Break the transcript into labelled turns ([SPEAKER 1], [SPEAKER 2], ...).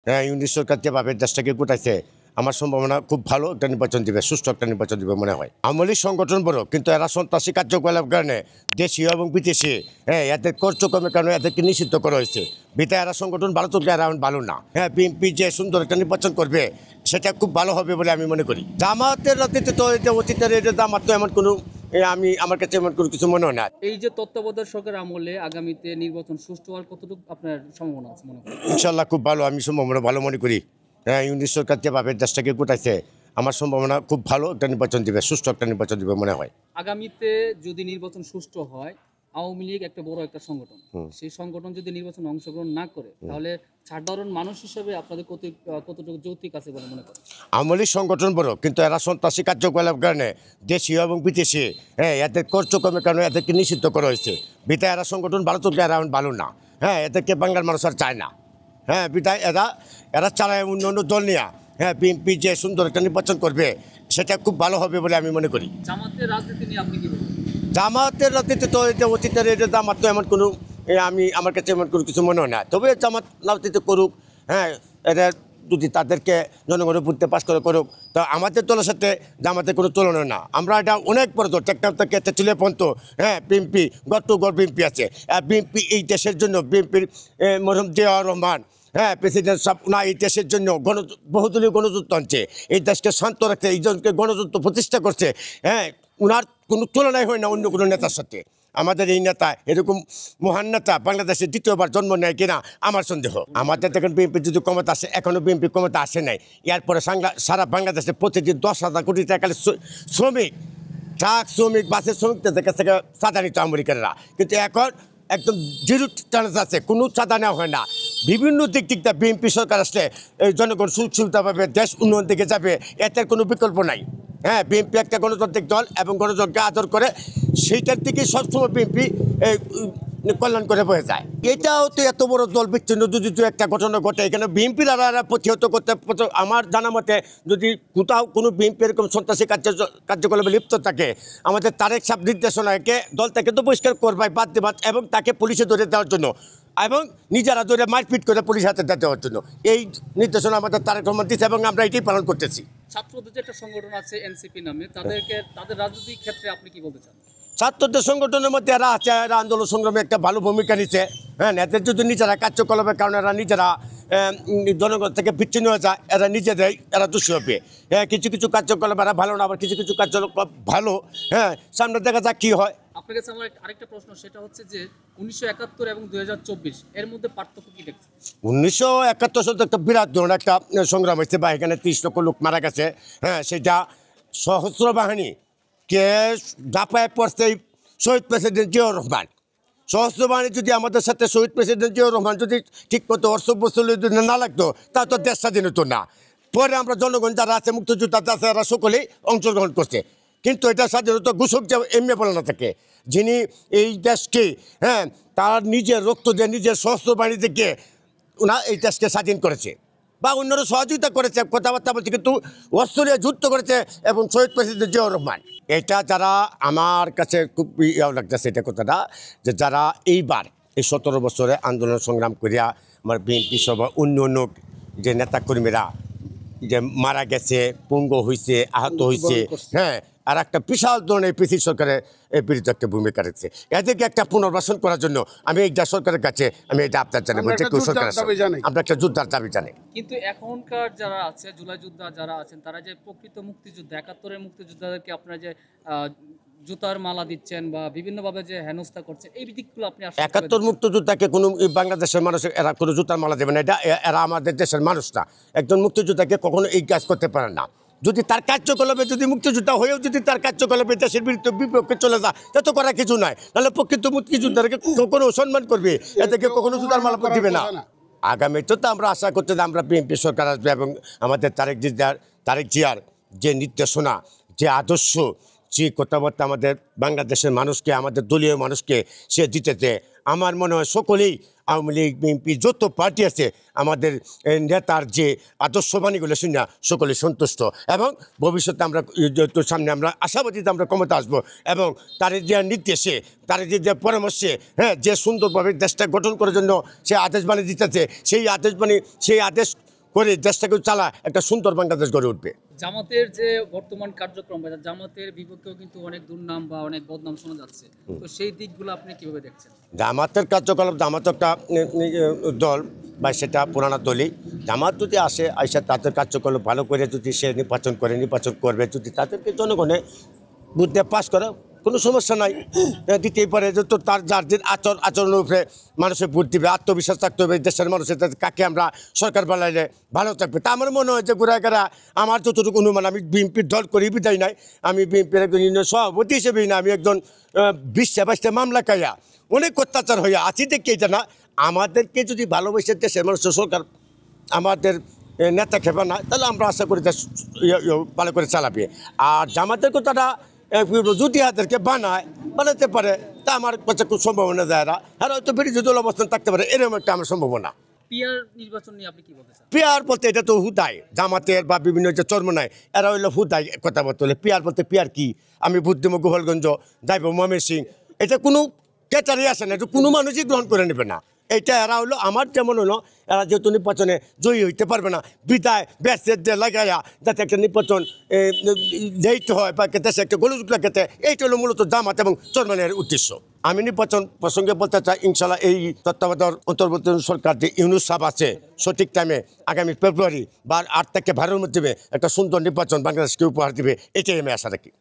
[SPEAKER 1] হ্যাঁ, ইউনিট সরকার যেভাবে দেশটাকে গোটাইছে আমার সম্ভাবনা খুব ভালো একটা নির্বাচন দিবে, সুষ্ঠু একটা নির্বাচন দিবে মনে হয়। আওয়ামী লীগ সংগঠন বড়, কিন্তু এরা সন্ত্রাসী কার্যকলাপের কারণে দেশীয় এবং বিদেশি এদের কার্যক্রমের কারণে এদেরকে নিষিদ্ধ করা হয়েছে। বিধায় এরা সংগঠন ভালো চললে এরা ভালো না। হ্যাঁ, বিএনপি যে সুন্দর একটা নির্বাচন করবে সেটা খুব ভালো হবে বলে আমি মনে করি। জামাতের রাজনীতি তো অতীতের জামাত তো এমন কোনো আমার কাছে এমন কোনো কিছু মনে হয় না।
[SPEAKER 2] এই যে তত্ত্বাবধায়ক সরকার আমলে আগামীতে নির্বাচন সুষ্ঠু হওয়ার কতটুকু আপনার সম্ভাবনা আছে মনে করেন?
[SPEAKER 1] ইনশাল্লাহ খুব ভালো, আমি সম্ভাবনা ভালো মনে করি। হ্যাঁ, ইউনিট সরকার যেভাবে দেশটাকে গোটাইছে আমার সম্ভাবনা খুব ভালো একটা নির্বাচন দিবে, সুষ্ঠু একটা নির্বাচন দিবে মনে হয়।
[SPEAKER 2] আগামীতে যদি নির্বাচন সুষ্ঠু হয়, আওয়ামী লীগ একটা বড় একটা সংগঠন, সেই সংগঠন যদি নির্বাচনে অংশগ্রহণ না করে তাহলে সাধারণ মানুষ হিসেবে আপনাদের কতটুকু যৌক্তিক আছে বলে মনে করেন?
[SPEAKER 1] আওয়ামী লীগ সংগঠন বড়, কিন্তু এরা সন্ত্রাসী কার্যকলাপের কারণে দেশীয় এবং বিদেশি এদের কার্যক্রমের কারণে এদেরকে নিষিদ্ধ করা হয়েছে। বিধায় এরা সংগঠন ভালো চললে এরা ভালো না। হ্যাঁ, এদেরকে বাংলার মানুষ আর চায় না। হ্যাঁ, বিধায় এরা চালায় অন্য অন্য দল নিয়ে। হ্যাঁ, বিএনপি যে সুন্দর একটা নির্বাচন করবে সেটা খুব ভালো হবে বলে আমি মনে করি।
[SPEAKER 2] জামাতের রাজনীতি নিয়ে আপনি কি বলবেন?
[SPEAKER 1] জামাতের রাজনীতি তো অতীতের জামাত তো এমন কোনো আমার কাছে এমন কোনো কিছু মনে হয় না। তবে জামাত রাজনীতি করুক, হ্যাঁ, এরা যদি তাদেরকে জনগণের বুঝতে পাশ করে করুক, তো আমাদের দলের সাথে জামাতের কোনো তুলনা না। আমরা এটা অনেক বড় দল, টেকনাফ থেকে তেঁতুলিয়া পর্যন্ত। হ্যাঁ, বিএনপি গড় টু গড় বিএনপি আছে। আর বিএনপি এই দেশের জন্য বিএনপির মরহুম জিয়াউর রহমান, হ্যাঁ, প্রেসিডেন্ট সাহেব না এই দেশের জন্য বহুদলীয় গণতন্ত্র আনছে, এই দেশকে শান্ত রাখছে, এই জনকে গণতন্ত্র প্রতিষ্ঠা করছে। হ্যাঁ, উনার কোনো তুলনাই হয় না অন্য কোনো নেতার সাথে। আমাদের এই নেতা এরকম মহান নেতা বাংলাদেশে দ্বিতীয়বার জন্ম নেয় কিনা আমার সন্দেহ। আমাদের দেখেন বিএনপি যদি ক্ষমতা আসে, এখনও বিএনপি ক্ষমতা আসে নাই। এরপরে সারা বাংলাদেশে প্রতিদিন 10,000 কোটি টাকা শ্রমিক, ট্রাক শ্রমিক, বাসের শ্রমিকদের কাছ থেকে চাঁদা নিত আমেরিকানরা, কিন্তু এখন একদম জিরো চান্স আছে, কোনো চাঁদা নেওয়া হয় না। বিভিন্ন দিক দিয়ে বিএনপি সরকার আসলে জনগণ সুযোগ সুবিধা পাবে, দেশ উন্নয়ন দিকে যাবে, এটার কোনো বিকল্প নাই। হ্যাঁ, বিএনপি একটা গণতান্ত্রিক দল এবং গণতন্ত্রকে আদর করে, সেইটার দিকে সবসময় বিএনপি কল্যাণ করে বয়ে যায়। এটাও তো এত বড় দল বিচ্ছিন্ন যদি একটা ঘটনা ঘটে, এখানে বিএনপির আরা প্রতিহত করতে, আমার জানা মতে যদি কোথাও কোনো বিএনপি এরকম সন্ত্রাসী কার্যকলাপে লিপ্ত থাকে, আমাদের তারেক সাহেব নির্দেশনাকে দল থেকে তো পরিষ্কার করবাই, বাদ দেবার এবং তাকে পুলিশে ধরে দেওয়ার জন্য এবং নিজেরা ধরে মারপিট করে পুলিশ হাতে দেওয়ার জন্য এই নির্দেশনা আমাদের তারেক রহমান দিচ্ছে এবং আমরা এটাই পালন করতেছি।
[SPEAKER 2] ছাত্রদের যে একটা সংগঠন আছে এনসিপি নামে, তাদের রাজনৈতিক ক্ষেত্রে আপনি কি বলতে চান?
[SPEAKER 1] ছাত্রদের সংগঠনের মধ্যে এরা আছে, এরা আন্দোলন সংগ্রামে একটা ভালো ভূমিকা নিচ্ছে। হ্যাঁ, এদের যদি নিজেরা কার্যকলাপের কারণে এরা নিজেরা জনগণ থেকে বিচ্ছিন্ন হয়ে যায়, এরা নিজেরাই দোষী হবে। হ্যাঁ, কিছু কিছু কার্যকলাপ এরা ভালো না, আবার কিছু কিছু কার্যকলাপ ভালো। হ্যাঁ, সামনে দেখা যাক কী হয়।
[SPEAKER 2] আপনার কাছে আমার আরেকটা প্রশ্ন, সেটা হচ্ছে যে 1971 এবং 2024 এর মধ্যে পার্থক্য কি দেখছেন?
[SPEAKER 1] 1971 সালে একটা বিরাট ধরনের একটা সংগ্রাম হয়েছে, বা এখানে 30 লক্ষ লোক মারা গেছে। হ্যাঁ, সেটা সশস্ত্র বাহিনী কে ঝাঁপায় পড়ছে শহীদ প্রেসিডেন্ট জিয়াউর রহমান। সশস্ত্র বাহিনী যদি আমাদের সাথে শহীদ প্রেসিডেন্ট জিয়াউর রহমান যদি ঠিকমতো অর্থবস্তু না লাগতো, তা তো দেশ স্বাধীন হতো না। পরে আমরা জনগণ যারা আছে, মুক্তিযোদ্ধা আছে, এরা সকলেই অংশগ্রহণ করছে। কিন্তু এটা স্বাধীনতা ঘোষক যে এমনি বলে না থাকে, যিনি এই দেশকে তার নিজের রক্ত দিয়ে নিজের সশস্ত্র বাহিনী থেকে এই দেশকে স্বাধীন করেছে, বা অন্যরা সহযোগিতা করেছে, কথাবার্তা বলছে, কিন্তু অস্ত্র নিয়ে যুদ্ধ করেছে এবং শহীদ প্রেসিডেন্ট জিয়াউর রহমান। এটা যারা আমার কাছে খুব লাগতেছে এটা কথাটা, যে যারা এইবার এই 17 বছরে আন্দোলন সংগ্রাম করিয়া আমার বিএনপি সভা অন্য অন্য যে নেতাকর্মীরা যে মারা গেছে, পঙ্গু হয়েছে, আহত হয়েছে, হ্যাঁ, আর একটা বিশাল ধরনের পিসি সরকারের বিরুদ্ধে একটা ভূমিকা রাখছে। এদেরকে একটা পুনর্বাসন করার জন্য আমি এই সরকারের কাছে আমি এটা আপনার জানাবো যে সরকার আমরা একটা যুদ্ধার দাবি জানাই।
[SPEAKER 2] কিন্তু এখনকার যারা আছে, জুলাই যোদ্ধা যারা আছেন, তারা যে প্রকৃত মুক্তিযোদ্ধা, 71-এর মুক্তিযোদ্ধাদেরকে আপনারা যে জুতার মালা দিচ্ছেন বা বিভিন্নভাবে যে হেনস্থা করছেন, এই দিকগুলো আপনি
[SPEAKER 1] 71 মুক্তিযোদ্ধাকে কোনো বাংলাদেশের মানুষ এরা কোনো জুতার মালা দেবে না, এটা এরা আমাদের দেশের মানুষ না। একজন মুক্তিযোদ্ধাকে কখনো এই কাজ করতে পারে না। যদি তার কার্যকলাপে যদি মুক্তিযোদ্ধা হয়েও যদি তার কার্যকলাপে দেশের বিপক্ষে চলে যায়, তা তো করা কিছু নাই। তাহলে প্রকৃত মুক্তিযোদ্ধাকে কখনো সম্মান করবে, এদেরকে কখনো জুতার মালা দিবে না। আগামীতে তো আমরা আশা করতে যে আমরা বিএনপি সরকার আসবে এবং আমাদের তারেক জিয়ার যে নির্দেশনা, যে আদর্শ, যে কথাবার্তা আমাদের বাংলাদেশের মানুষকে, আমাদের দলীয় মানুষকে সে দিতেছে, আমার মনে হয় সকলেই আওয়ামী লীগ, বিএনপি যত পার্টি আছে, আমাদের নেতার যে আদর্শবাণীগুলো শুনে সকলে সন্তুষ্ট এবং ভবিষ্যতে আমরা সামনে আমরা আশাবাদী আমরা ক্ষমতা আসবো এবং তার যে নির্দেশে, তার যে পরামর্শে, হ্যাঁ, যে সুন্দরভাবে দেশটা গঠন করার জন্য সে আদেশবাণী দিতেছে, সেই আদেশ করে দেশটাকে চালা একটা সুন্দর বাংলাদেশ গড়ে উঠবে।
[SPEAKER 2] জামাতের যে বর্তমান কার্যক্রম বা জামাতের বিপক্ষেও কিন্তু অনেক দুর্নাম বা অনেক বদনাম শোনা যাচ্ছে, তো সেই দিকগুলো আপনি কিভাবে দেখছেন?
[SPEAKER 1] জামাতের কার্যকলাপ, জামাত একটা দল বা সেটা পুরানা দলই। জামাত যদি আসে আইসা তাদের কার্যকলাপ ভালো করে যদি সে নির্বাচন করবে, যদি তাদেরকে জনগণে বুদ্ধে পাস করে কোনো সমস্যা নাই, দিতেই পারে। যে তো তার যার যে আচরণের উপরে মানুষের ভোট দিবে, আত্মবিশ্বাস থাকতে হবে দেশের মানুষের, কাকে আমরা সরকার বানাইলে ভালো থাকবে। তা আমার মনে হয় যে ঘুরাঘেরা আমার যতটুকু অনুমান, আমি বিএনপির দল করি বিদায় নাই, আমি বিএনপির একজন ইউনিয়ন সভাপতি হিসেবেই না, আমি একজন 20-22টা মামলা খাইয়া অনেক অত্যাচার হইয়া আছি দেখে এটা না। আমাদেরকে যদি ভালোবেসে দেশের মানুষের সরকার আমাদের নেতা খেপে না, তাহলে আমরা আশা করি দেশ ভালো করে চালাবে। আর জামাতের কথাটা যদি হাতেরকে বানাতে পারে, তা আমার কাছে খুব সম্ভাবনা যায় না। আর হয়তো বিরোধী দল অবস্থান থাকতে পারে, এরকম একটা আমার সম্ভাবনা।
[SPEAKER 2] পিআর নির্বাচন নিয়ে আপনি কি বলতে চান?
[SPEAKER 1] পিয়ার বলতে এটা তো হুদায় জামাতের বা বিভিন্ন যে চর্মনায় এরা হইলো হুদায় কথাবার্তা হলে। পিয়ার বলতে পিয়ার কি, আমি বুদ্ধিম গোপালগঞ্জ যাইব ময়মনসিং সিং, এটা কোনো ক্যাটারি আসে না, এটা কোনো মানুষই গ্রহণ করে নেবে না। এইটা এরা হলো আমার যেমন হলো, এরা যেহেতু নির্বাচনে জয়ী হইতে পারবে না, বিদায় ব্যাসের দিয়ে লাগাইয়া যাতে একটা নির্বাচন যেতে হয় বা দেশে একটা গোলযোগ লাগাতে, এইটা হলো মূলত জামাত এবং চরমানের উদ্দেশ্য। আমি নির্বাচন প্রসঙ্গে বলতে চাই, ইনশাল্লাহ এই তত্ত্বাবধায়ক অন্তর্বর্তী সরকার যে ইউনুস সাহেব আছে, সঠিক টাইমে আগামী ফেব্রুয়ারি বা 8 থেকে 12-এর মধ্যে একটা সুন্দর নির্বাচন বাংলাদেশকে উপহার দিবে, এটাই আমি আশা রাখি।